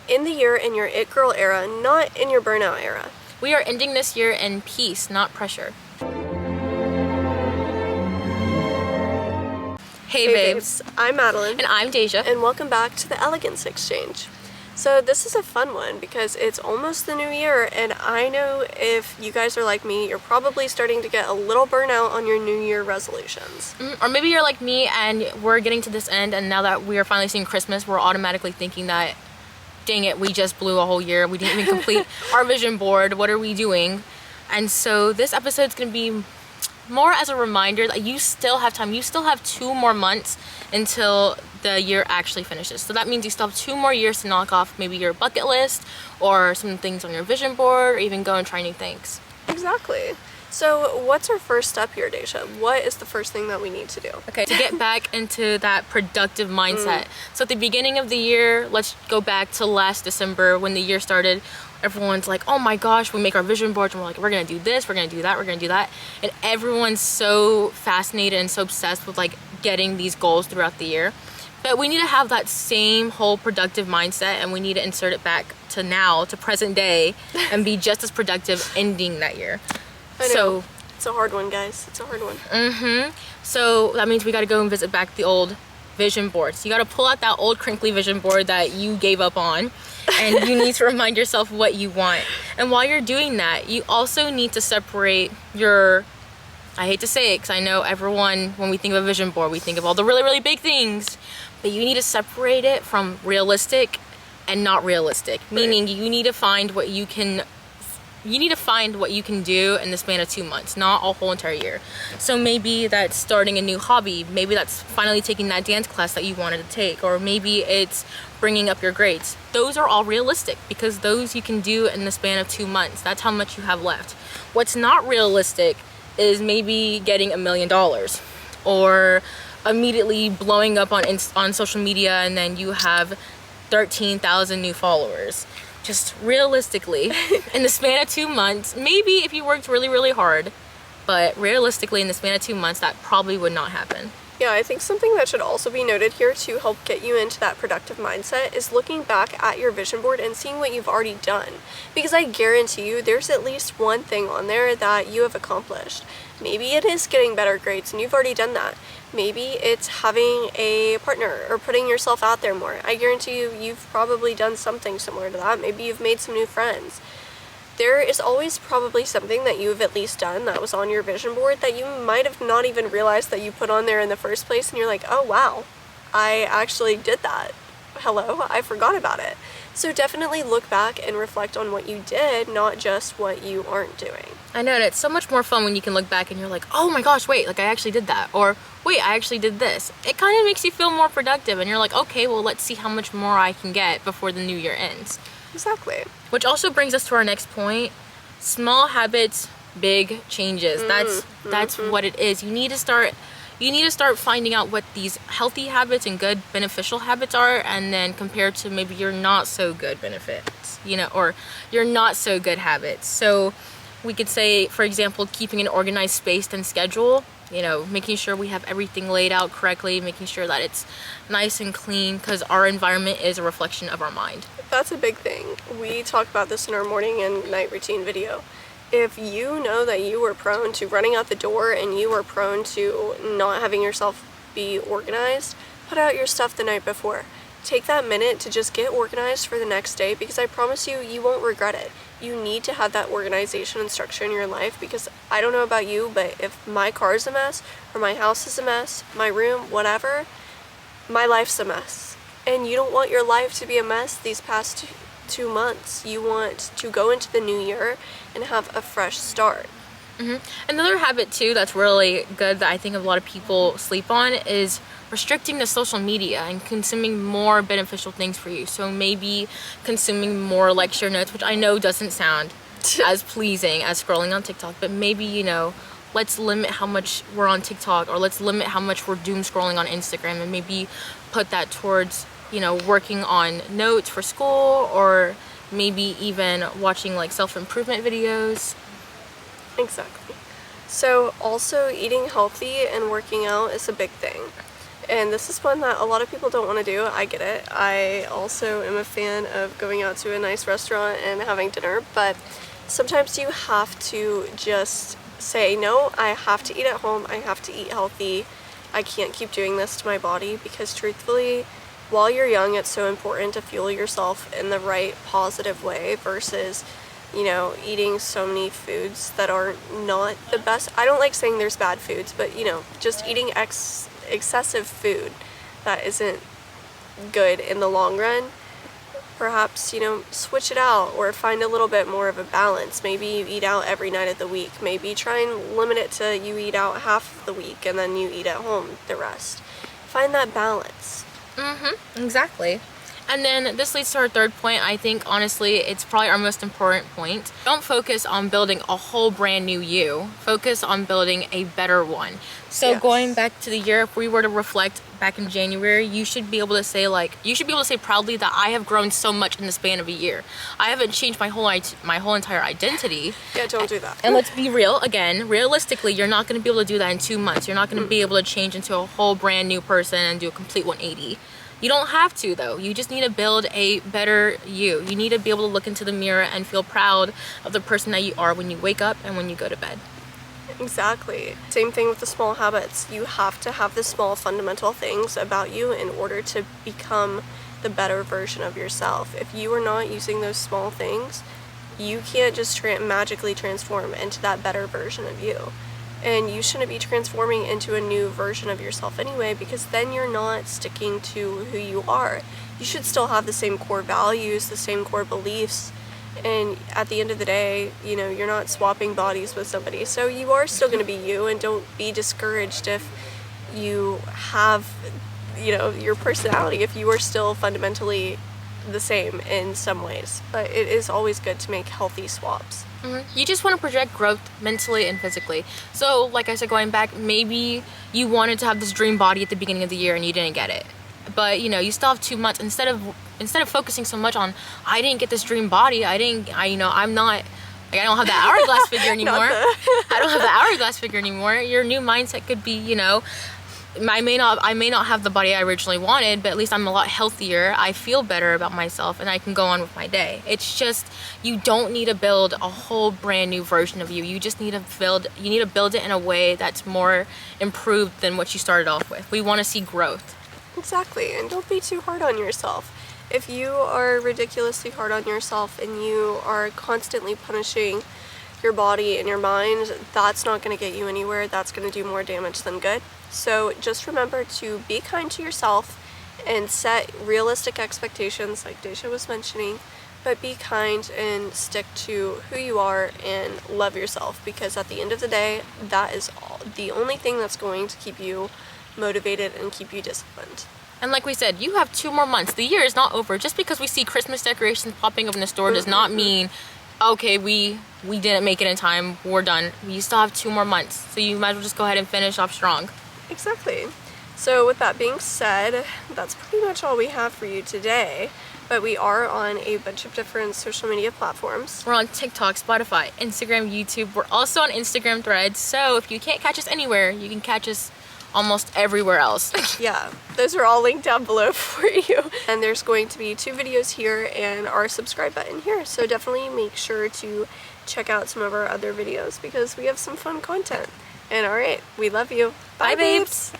End the year in your it girl era, not in your burnout era. We are ending this year in peace, not pressure. Hey babes. I'm Madeline. And I'm Deja. And welcome back to the Elegance Exchange. So this is a fun one because it's almost the new year, and I know if you guys are like me, you're probably starting to get a little burnout on your new year resolutions. Or maybe you're like me and we're getting to this end, and now that we are finally seeing Christmas, we're automatically thinking that, dang it, we just blew a whole year. We didn't even complete our vision board. What are we doing? And so this episode is going to be more as a reminder that you still have time. You still have 2 more months until the year actually finishes. So that means you still have 2 more years to knock off maybe your bucket list or some things on your vision board, or even go and try new things. Exactly. So what's our first step here, Deja? What is the first thing that we need to do? Okay, to get back into that productive mindset. So at the beginning of the year, let's go back to last December when the year started. Everyone's like, oh my gosh, we make our vision boards and we're like, we're gonna do this, we're gonna do that, we're gonna do that. And everyone's so fascinated and so obsessed with like getting these goals throughout the year. But we need to have that same whole productive mindset, and we need to insert it back to now, to present day, and be just as productive ending that year. I know. So it's a hard one, guys. It's a hard one. So that means we got to go and visit back the old vision board. So you got to pull out that old crinkly vision board that you gave up on, and you need to remind yourself what you want. And while you're doing that, you also need to separate your, I hate to say it because I know everyone, when we think of a vision board, we think of all the really, really big things, but you need to separate it from realistic and not realistic. Meaning you need to find what you can do in the span of 2 months, not a whole entire year. So maybe that's starting a new hobby. Maybe that's finally taking that dance class that you wanted to take, or maybe it's bringing up your grades. Those are all realistic because those you can do in the span of 2 months. That's how much you have left. What's not realistic is maybe getting $1 million or immediately blowing up on social media and then you have 13,000 new followers. Just realistically, in the span of 2 months, maybe if you worked really, really hard, but realistically in the span of 2 months, that probably would not happen. Yeah, I think something that should also be noted here to help get you into that productive mindset is looking back at your vision board and seeing what you've already done. Because I guarantee you there's at least one thing on there that you have accomplished. Maybe it is getting better grades and you've already done that. Maybe it's having a partner or putting yourself out there more. I guarantee you, you've probably done something similar to that. Maybe you've made some new friends. There is always probably something that you've at least done that was on your vision board that you might have not even realized that you put on there in the first place, and you're like, oh wow, I actually did that. Hello, I forgot about it. So definitely look back and reflect on what you did, not just what you aren't doing. I know, and it's so much more fun when you can look back and you're like, oh my gosh, wait, like I actually did that. Or wait, I actually did this. It kind of makes you feel more productive, and you're like, okay, well, let's see how much more I can get before the new year ends. Exactly. Which also brings us to our next point. Small habits, big changes. That's what it is. You need to start finding out what these healthy habits and good beneficial habits are, and then compared to maybe your not so good benefits, or your not so good habits. So we could say, for example, keeping an organized space and schedule, making sure we have everything laid out correctly, making sure that it's nice and clean, because our environment is a reflection of our mind. That's a big thing. We talk about this in our morning and night routine video. If you know that you are prone to running out the door and you are prone to not having yourself be organized, put out your stuff the night before. Take that minute to just get organized for the next day, because I promise you, you won't regret it. You need to have that organization and structure in your life, because I don't know about you, but if my car is a mess, or my house is a mess, my room, whatever, my life's a mess. And you don't want your life to be a mess these past 2 months. You want to go into the new year and have a fresh start. Another habit too that's really good that I think a lot of people sleep on is restricting the social media and consuming more beneficial things for you. So maybe consuming more lecture notes, which I know doesn't sound as pleasing as scrolling on TikTok, but maybe, let's limit how much we're on TikTok, or let's limit how much we're doom scrolling on Instagram, and maybe put that towards working on notes for school, or maybe even watching like self-improvement videos. Exactly. So also eating healthy and working out is a big thing. And this is one that a lot of people don't want to do. I get it. I also am a fan of going out to a nice restaurant and having dinner, but sometimes you have to just say, no, I have to eat at home. I have to eat healthy. I can't keep doing this to my body, because truthfully, while you're young, it's so important to fuel yourself in the right positive way versus, you know, eating so many foods that are not the best. I don't like saying there's bad foods, but, you know, just eating excessive food that isn't good in the long run. Perhaps, you know, switch it out or find a little bit more of a balance. Maybe you eat out every night of the week. Maybe try and limit it to you eat out half of the week and then you eat at home the rest. Find that balance. Exactly. And then this leads to our third point. I think honestly it's probably our most important point. Don't focus on building a whole brand new you. Focus on building a better one. So Yes. Going back to the year, if we were to reflect back in January, you should be able to say proudly that I have grown so much in the span of a year. I haven't changed my whole entire identity. Yeah, don't do that. And let's be real again, realistically, you're not going to be able to do that in 2 months. You're not going to be able to change into a whole brand new person and do a complete 180. You don't have to though. You just need to build a better you. You need to be able to look into the mirror and feel proud of the person that you are when you wake up and when you go to bed. Exactly. Same thing with the small habits. You have to have the small fundamental things about you in order to become the better version of yourself. If you are not using those small things, you can't just magically transform into that better version of you. And you shouldn't be transforming into a new version of yourself anyway, because then you're not sticking to who you are. You should still have the same core values, the same core beliefs, and at the end of the day, you know, you're not swapping bodies with somebody. So you are still going to be you, and don't be discouraged if you have, you know, your personality, if you are still fundamentally the same in some ways. But it is always good to make healthy swaps. You just want to project growth mentally and physically. So like I said, going back, maybe you wanted to have this dream body at the beginning of the year and you didn't get it, but you know, you still have 2 months. Instead of focusing so much on, I didn't get this dream body, I don't have the hourglass figure anymore. I don't have the hourglass figure anymore. Your new mindset could be, you know, I may not have the body I originally wanted, but at least I'm a lot healthier. I feel better about myself and I can go on with my day. It's just, you don't need to build a whole brand new version of you. You just need to build it in a way that's more improved than what you started off with. We want to see growth. Exactly, and don't be too hard on yourself. If you are ridiculously hard on yourself and you are constantly punishing your body and your mind, that's not going to get you anywhere. That's going to do more damage than good. So just remember to be kind to yourself and set realistic expectations like Deja was mentioning, but be kind and stick to who you are and love yourself, because at the end of the day, that is the only thing that's going to keep you motivated and keep you disciplined. And like we said, you have 2 more months. The year is not over. Just because we see Christmas decorations popping up in the store does not mean, okay, we didn't make it in time, we're done. You still have 2 more months, so you might as well just go ahead and finish off strong. Exactly. So with that being said, that's pretty much all we have for you today, but we are on a bunch of different social media platforms. We're on TikTok, Spotify, Instagram, YouTube. We're also on Instagram Threads, so if you can't catch us anywhere, you can catch us almost everywhere else. Yeah, those are all linked down below for you. And there's going to be 2 videos here and our subscribe button here, so definitely make sure to check out some of our other videos because we have some fun content. And alright, we love you. Bye babes!